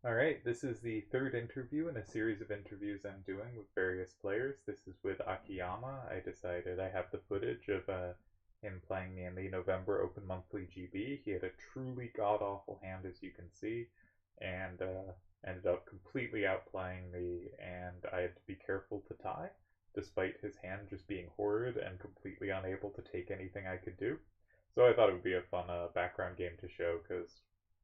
Alright, this is the third interview in a series of interviews I'm doing with various players. This is with Akiyama. I decided I have the footage of him playing me in the November Open Monthly GB. He had a truly god-awful hand, as you can see, and ended up completely outplaying me, and I had to be careful to tie, despite his hand just being horrid and completely unable to take anything I could do. So I thought it would be a fun background game to show, because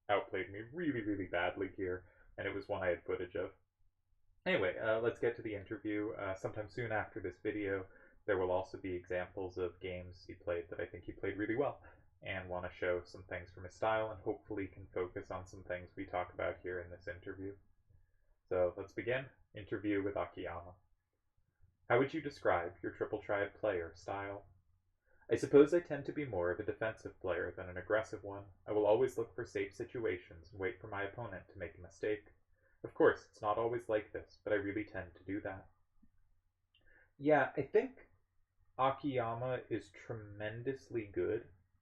outplayed me really, really badly here, and it was one I had footage of. Anyway, let's get to the interview. Sometime soon after this video, there will also be examples of games he played that I think he played really well, and want to show some things from his style, and hopefully can focus on some things we talk about here in this interview. So let's begin. Interview with Akiyama. How would you describe your triple triad player style? I suppose I tend to be more of a defensive player than an aggressive one. I will always look for safe situations and wait for my opponent to make a mistake. Of course, it's not always like this, but I really tend to do that. Yeah, I think Akiyama is tremendously good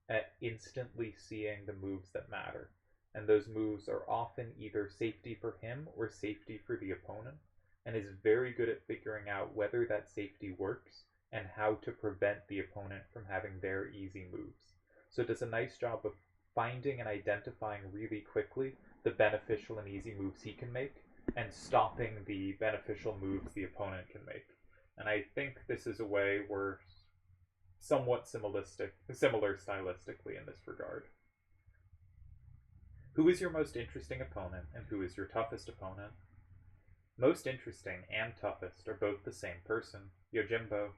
at instantly seeing the moves that matter. And those moves are often either safety for him or safety for the opponent, and is very good at figuring out whether that safety works and how to prevent the opponent from having their easy moves. So it does a nice job of finding and identifying really quickly the beneficial and easy moves he can make and stopping the beneficial moves the opponent can make. And I think this is a way we're somewhat similar stylistically in this regard. Who is your most interesting opponent and who is your toughest opponent? Most interesting and toughest are both the same person, Yojimbo.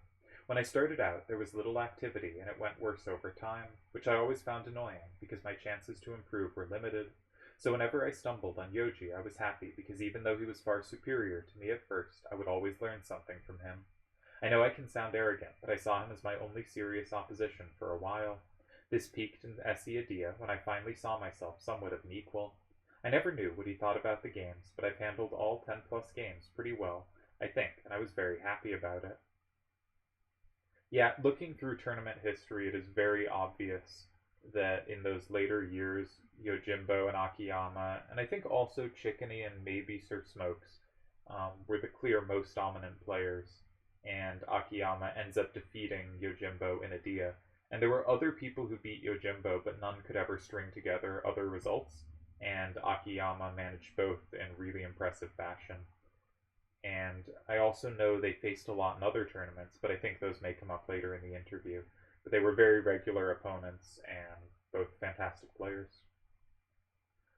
When I started out, there was little activity and it went worse over time, which I always found annoying because my chances to improve were limited. So whenever I stumbled on Yoji, I was happy because even though he was far superior to me at first, I would always learn something from him. I know I can sound arrogant, but I saw him as my only serious opposition for a while. This peaked in SE Adia when I finally saw myself somewhat of an equal. I never knew what he thought about the games, but I've handled all 10 plus games pretty well, I think, and I was very happy about it. Yeah, looking through tournament history, it is very obvious that in those later years, Yojimbo and Akiyama, and I think also Chickeny and maybe Sir Smokes, were the clear most dominant players, and Akiyama ends up defeating Yojimbo in Adia. And there were other people who beat Yojimbo, but none could ever string together other results, and Akiyama managed both in really impressive fashion. And I also know they faced a lot in other tournaments, but I think those may come up later in the interview. But they were very regular opponents and both fantastic players.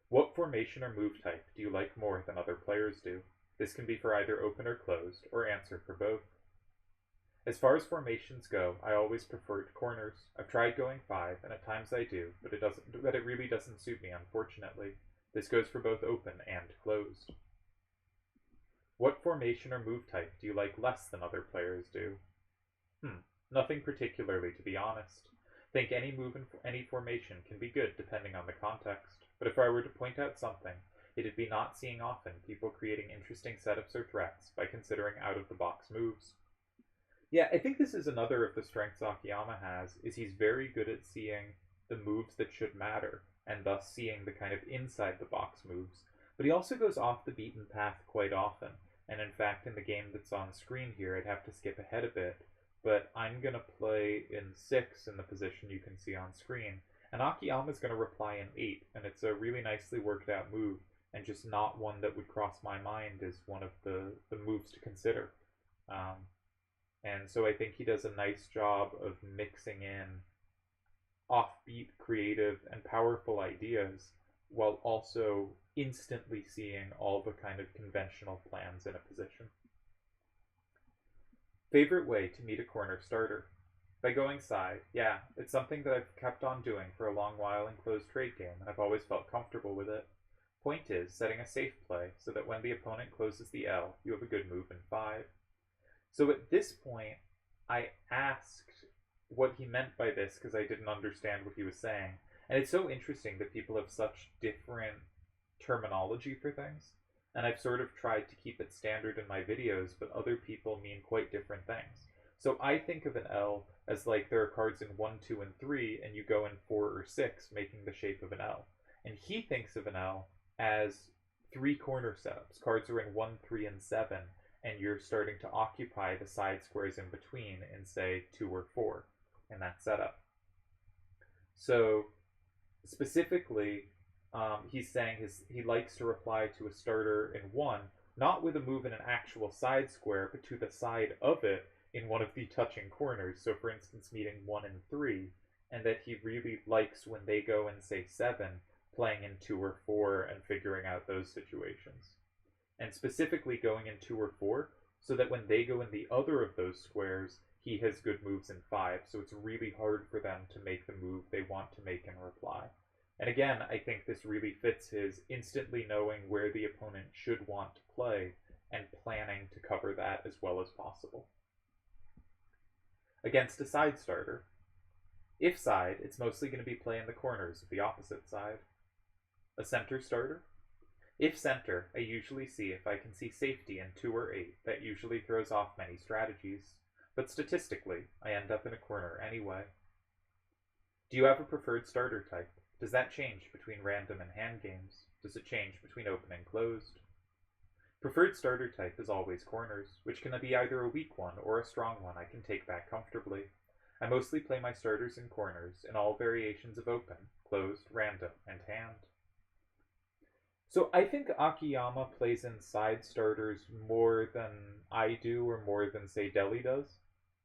What formation or move type do you like more than other players do? This can be for either open or closed, or answer for both. As far as formations go, I always preferred corners. I've tried going 5, and at times I do, but it really doesn't suit me, unfortunately. This goes for both open and closed. What formation or move type do you like less than other players do? Nothing particularly, to be honest. Think any move in any formation can be good depending on the context, but if I were to point out something, it'd be not seeing often people creating interesting setups or threats by considering out-of-the-box moves. Yeah, I think this is another of the strengths Akiyama has, is he's very good at seeing the moves that should matter, and thus seeing the kind of inside-the-box moves, but he also goes off the beaten path quite often, and in fact in the game that's on screen here I'd have to skip ahead a bit, but I'm going to play in 6 in the position you can see on screen, and Akiyama's going to reply in 8, and it's a really nicely worked out move, and just not one that would cross my mind as one of the moves to consider. And so I think he does a nice job of mixing in offbeat, creative, and powerful ideas while also instantly seeing all the kind of conventional plans in a position. Favorite way to meet a corner starter? By going side, yeah, it's something that I've kept on doing for a long while in closed trade game, and I've always felt comfortable with it. Point is setting a safe play so that when the opponent closes the L, you have a good move in 5. So at this point, I asked what he meant by this because I didn't understand what he was saying. And it's so interesting that people have such different terminology for things. And I've sort of tried to keep it standard in my videos, but other people mean quite different things. So I think of an L as like there are cards in 1, 2, and 3, and you go in 4 or 6, making the shape of an L. And he thinks of an L as 3 corner setups. Cards are in 1, 3, and 7, and you're starting to occupy the side squares in between in, say, 2 or 4 in that setup. So, specifically, he's saying he likes to reply to a starter in 1, not with a move in an actual side square, but to the side of it in one of the touching corners. So, for instance, meeting 1 and 3, and that he really likes when they go in, say, 7, playing in 2 or 4 and figuring out those situations. And specifically going in 2 or 4, so that when they go in the other of those squares, he has good moves in 5, so it's really hard for them to make the move they want to make in reply. And again, I think this really fits his instantly knowing where the opponent should want to play and planning to cover that as well as possible. Against a side starter, if side, it's mostly going to be play in the corners of the opposite side. A center starter? If center, I usually see if I can see safety in 2 or 8. That usually throws off many strategies. But statistically, I end up in a corner anyway. Do you have a preferred starter type? Does that change between random and hand games? Does it change between open and closed? Preferred starter type is always corners, which can be either a weak one or a strong one I can take back comfortably. I mostly play my starters in corners in all variations of open, closed, random, and hand. So I think Akiyama plays in side starters more than I do, or more than, say, Deli does.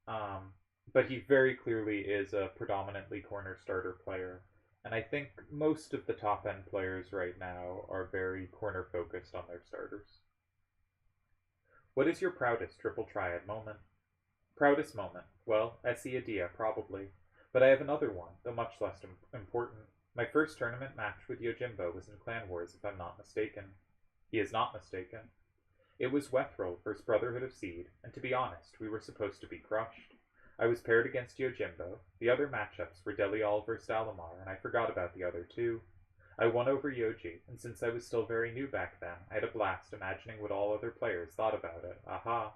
But he very clearly is a predominantly corner starter player. And I think most of the top-end players right now are very corner-focused on their starters. What is your proudest triple triad moment? Proudest moment? Well, Essie Adia, probably. But I have another one, though much less important. My first tournament match with Yojimbo was in Clan Wars, if I'm not mistaken. He is not mistaken. It was Wethril versus Brotherhood of Seed, and to be honest, we were supposed to be crushed. I was paired against Yojimbo. The other matchups were Delial versus Dalamar, and I forgot about the other two. I won over Yoji, and since I was still very new back then, I had a blast imagining what all other players thought about it. Aha!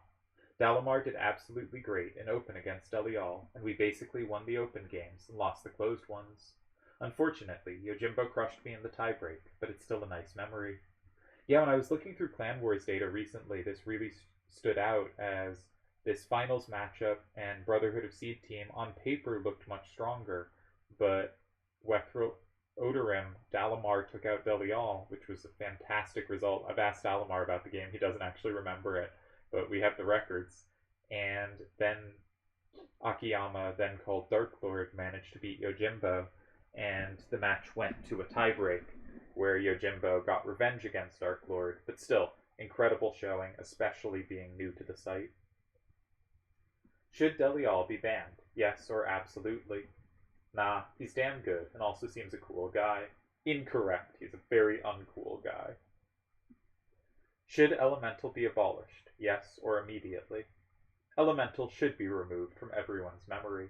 Dalamar did absolutely great in Open against Delial, and we basically won the Open games and lost the closed ones. Unfortunately, Yojimbo crushed me in the tiebreak, but it's still a nice memory. Yeah, when I was looking through Clan Wars data recently, this really stood out as this finals matchup, and Brotherhood of Seed team on paper looked much stronger, but Wethril, Odorim, Dalamar took out Delial, which was a fantastic result. I've asked Dalamar about the game, he doesn't actually remember it, but we have the records. And then Akiyama, then called Dark Lord, managed to beat Yojimbo, and the match went to a tiebreak where Yojimbo got revenge against Dark Lord, but still, incredible showing, especially being new to the site. Should Delial be banned? Yes or absolutely? Nah, he's damn good, and also seems a cool guy. Incorrect, he's a very uncool guy. Should Elemental be abolished? Yes or immediately? Elemental should be removed from everyone's memory.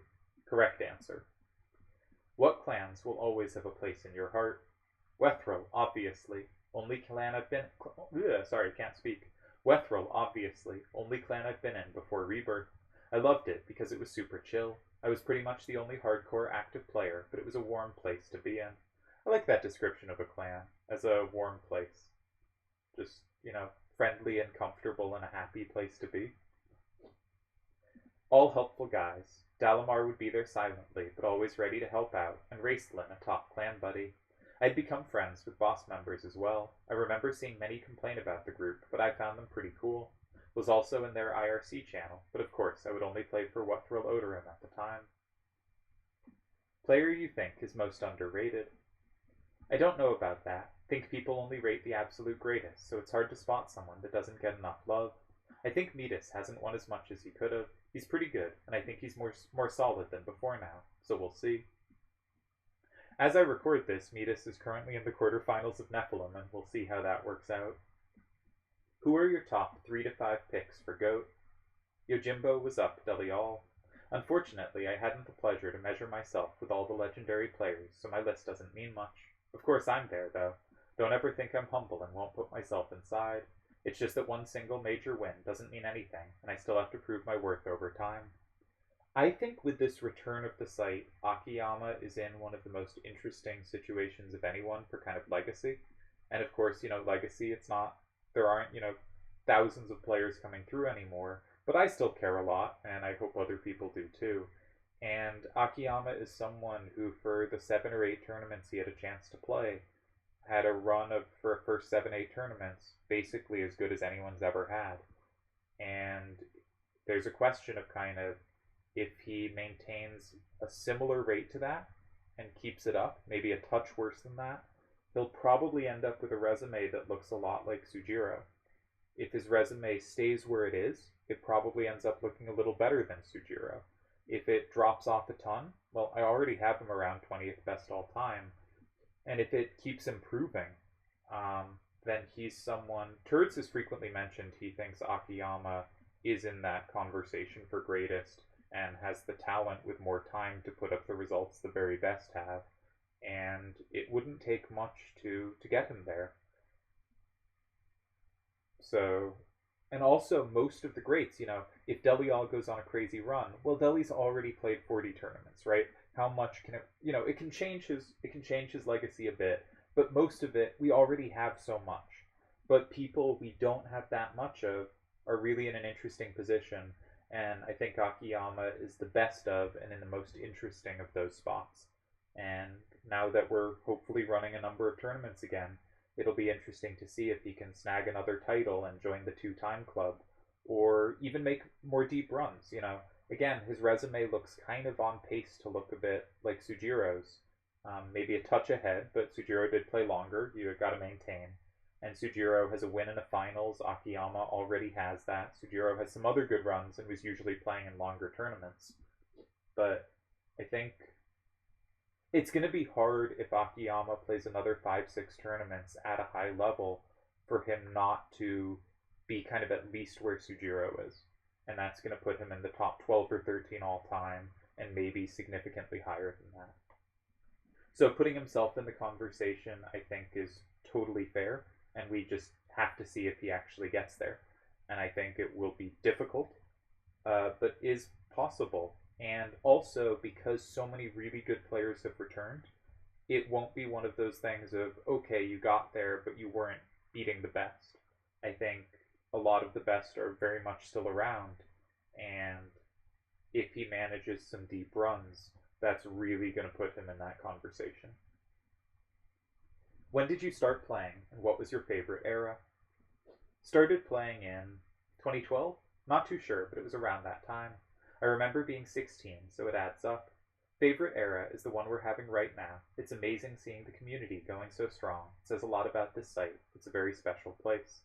Correct answer. What clans will always have a place in your heart? Wethril, obviously. Only clan I've been... can't speak. Wethril, obviously. Only clan I've been in before Rebirth. I loved it because it was super chill. I was pretty much the only hardcore active player, but it was a warm place to be in. I like that description of a clan, as a warm place. Just, friendly and comfortable and a happy place to be. All helpful guys. Dalamar would be there silently, but always ready to help out, and Raistlin, a top clan buddy. I'd become friends with boss members as well. I remember seeing many complain about the group, but I found them pretty cool. Was also in their IRC channel, but of course I would only play for Wethril Odorim at the time. Player you think is most underrated? I don't know about that. Think people only rate the absolute greatest, so it's hard to spot someone that doesn't get enough love. I think Midas hasn't won as much as he could have. He's pretty good, and I think he's more solid than before now, so we'll see. As I record this, Midas is currently in the quarterfinals of Nephilim, and we'll see how that works out. Who are your top 3 to 5 picks for GOAT? Yojimbo was up Delial. Unfortunately, I hadn't the pleasure to measure myself with all the legendary players, so my list doesn't mean much. Of course I'm there, though. Don't ever think I'm humble and won't put myself inside. It's just that one single major win doesn't mean anything, and I still have to prove my worth over time. I think with this return of the site, Akiyama is in one of the most interesting situations of anyone for kind of legacy. And of course, Legacy, there aren't, thousands of players coming through anymore, but I still care a lot, and I hope other people do too. And Akiyama is someone who, for the 7 or 8 tournaments he had a chance to play, had a run of, for a first 7, 8 tournaments, basically as good as anyone's ever had. And there's a question of kind of if he maintains a similar rate to that and keeps it up, maybe a touch worse than that, he'll probably end up with a resume that looks a lot like Sujiro. If his resume stays where it is, it probably ends up looking a little better than Sujiro. If it drops off a ton, well, I already have him around 20th best all time. And if it keeps improving, then he's someone. Turds has frequently mentioned he thinks Akiyama is in that conversation for greatest and has the talent with more time to put up the results the very best have. And it wouldn't take much to get him there. So, and also most of the greats, if Delial goes on a crazy run, well, Deli's already played 40 tournaments, right? How much can it, it can change his legacy a bit, but most of it we already have so much. But people we don't have that much of are really in an interesting position, and I think Akiyama is the best of and in the most interesting of those spots. And now that we're hopefully running a number of tournaments again, it'll be interesting to see if he can snag another title and join the 2-time club, or even make more deep runs. Again, his resume looks kind of on pace to look a bit like Sujiro's. Maybe a touch ahead, but Sujiro did play longer. You got to maintain. And Sujiro has a win in the finals. Akiyama already has that. Sujiro has some other good runs and was usually playing in longer tournaments. But I think it's going to be hard if Akiyama plays another 5-6 tournaments at a high level for him not to be kind of at least where Sujiro is. And that's going to put him in the top 12 or 13 all time and maybe significantly higher than that. So putting himself in the conversation, I think, is totally fair, and we just have to see if he actually gets there. And I think it will be difficult, but is possible. And also, because so many really good players have returned, it won't be one of those things of, okay, you got there, but you weren't beating the best. I think a lot of the best are very much still around, and if he manages some deep runs, that's really going to put him in that conversation. When did you start playing, and what was your favorite era? Started playing in 2012? Not too sure, but it was around that time. I remember being 16, so it adds up. Favorite era is the one we're having right now. It's amazing seeing the community going so strong. It says a lot about this site. It's a very special place.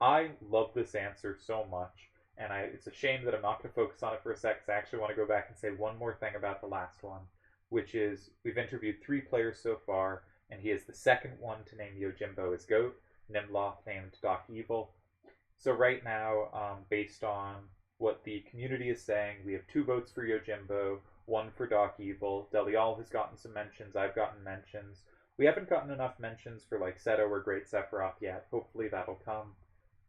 I love this answer so much, and it's a shame that I'm not going to focus on it for a sec, because I actually want to go back and say one more thing about the last one, which is we've interviewed 3 players so far, and he is the second one to name Yojimbo as GOAT. Nimloth named Doc Evil. So right now, based on what the community is saying, we have 2 votes for Yojimbo, 1 for Doc Evil. Delial has gotten some mentions. I've gotten mentions. We haven't gotten enough mentions for like Seto or Great Sephiroth yet. Hopefully that'll come.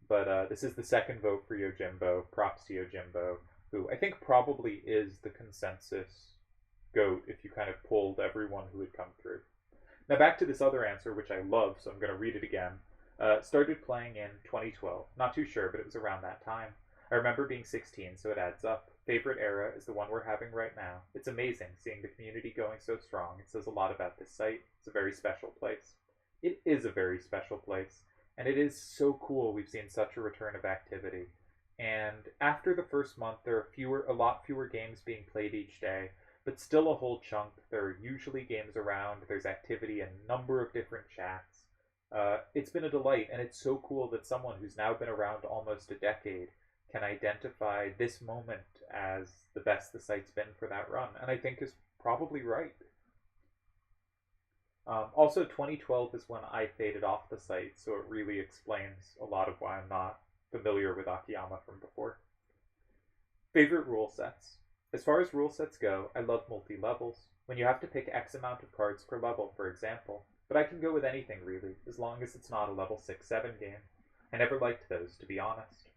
But this is the second vote for Yojimbo. Props to Yojimbo, who I think probably is the consensus GOAT if you kind of pulled everyone who had come through. Now back to this other answer, which I love, so I'm going to read it again. Started playing in 2012. Not too sure, but it was around that time. I remember being 16, so it adds up. Favorite era is the one we're having right now. It's amazing seeing the community going so strong. It says a lot about this site. It's a very special place. It is a very special place, and it is so cool we've seen such a return of activity. And after the first month, there are a lot fewer games being played each day, but still a whole chunk. There are usually games around. There's activity in a number of different chats. It's been a delight, and it's so cool that someone who's now been around almost a decade can identify this moment as the best the site's been for that run, and I think is probably right. Also, 2012 is when I faded off the site, so it really explains a lot of why I'm not familiar with Akiyama from before. Favorite rule sets. As far as rule sets go, I love multi-levels, when you have to pick X amount of cards per level, for example, but I can go with anything really, as long as it's not a level 6-7 game. I never liked those, to be honest.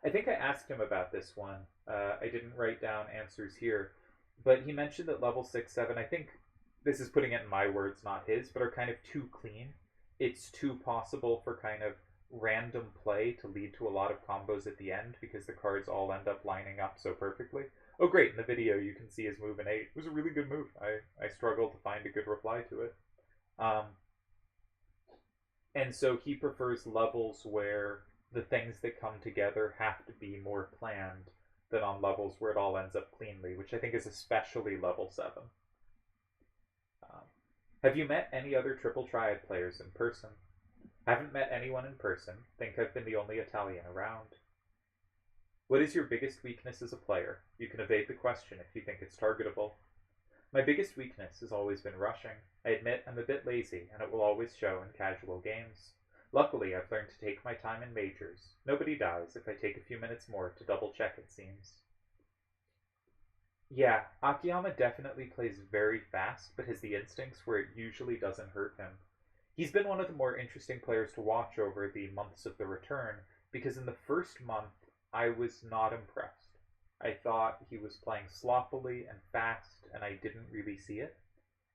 I think I asked him about this one. I didn't write down answers here, but he mentioned that level 6-7, I think this is putting it in my words, not his, but are kind of too clean. it's too possible for kind of random play to lead to a lot of combos at the end because the cards all end up lining up so perfectly. Oh, great! In the video, you can see his move in 8. It was a really good move. I struggled to find a good reply to it. And so he prefers levels where the things that come together have to be more planned than on levels where it all ends up cleanly, which I think is especially level 7. Have you met any other Triple Triad players in person? Haven't met anyone in person. Think I've been the only Italian around. What is your biggest weakness as a player? You can evade the question if you think it's targetable. My biggest weakness has always been rushing. I admit I'm a bit lazy, and it will always show in casual games. Luckily, I've learned to take my time in majors. Nobody dies if I take a few minutes more to double check, it seems. Yeah, Akiyama definitely plays very fast, but has the instincts where it usually doesn't hurt him. He's been one of the more interesting players to watch over the months of the return, because in the first month, I was not impressed. I thought he was playing sloppily and fast, and I didn't really see it.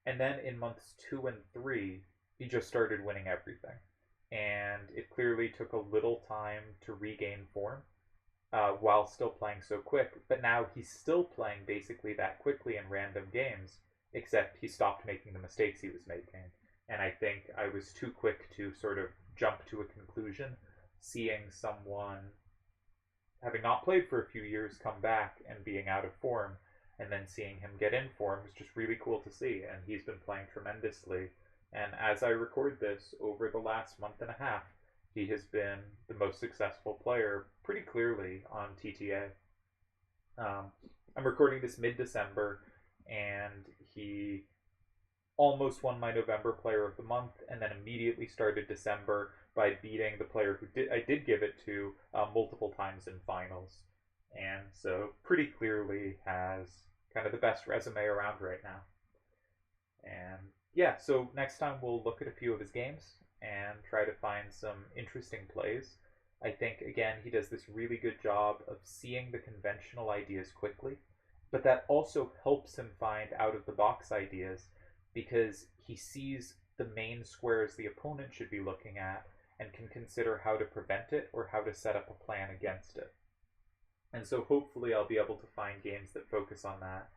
And then in months 2 and 3, he just started winning everything. And it clearly took a little time to regain form while still playing so quick. But now he's still playing basically that quickly in random games, except he stopped making the mistakes he was making. And I think I was too quick to sort of jump to a conclusion, seeing someone having not played for a few years come back and being out of form, and then seeing him get in form was just really cool to see, and he's been playing tremendously. And as I record this, over the last month and a half, he has been the most successful player pretty clearly on TTA. I'm recording this mid-December, and he almost won my November Player of the Month, and then immediately started December by beating the player who I did give it to multiple times in finals. And so pretty clearly has kind of the best resume around right now. And yeah, so next time we'll look at a few of his games and try to find some interesting plays. I think, again, he does this really good job of seeing the conventional ideas quickly, but that also helps him find out-of-the-box ideas because he sees the main squares the opponent should be looking at and can consider how to prevent it or how to set up a plan against it. And so hopefully I'll be able to find games that focus on that.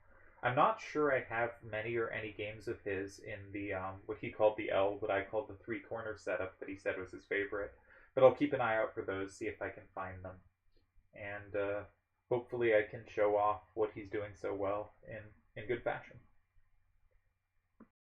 I'm not sure I have many or any games of his in the what he called the L, what I called the three-corner setup that he said was his favorite. But I'll keep an eye out for those, see if I can find them. And hopefully I can show off what he's doing so well in good fashion.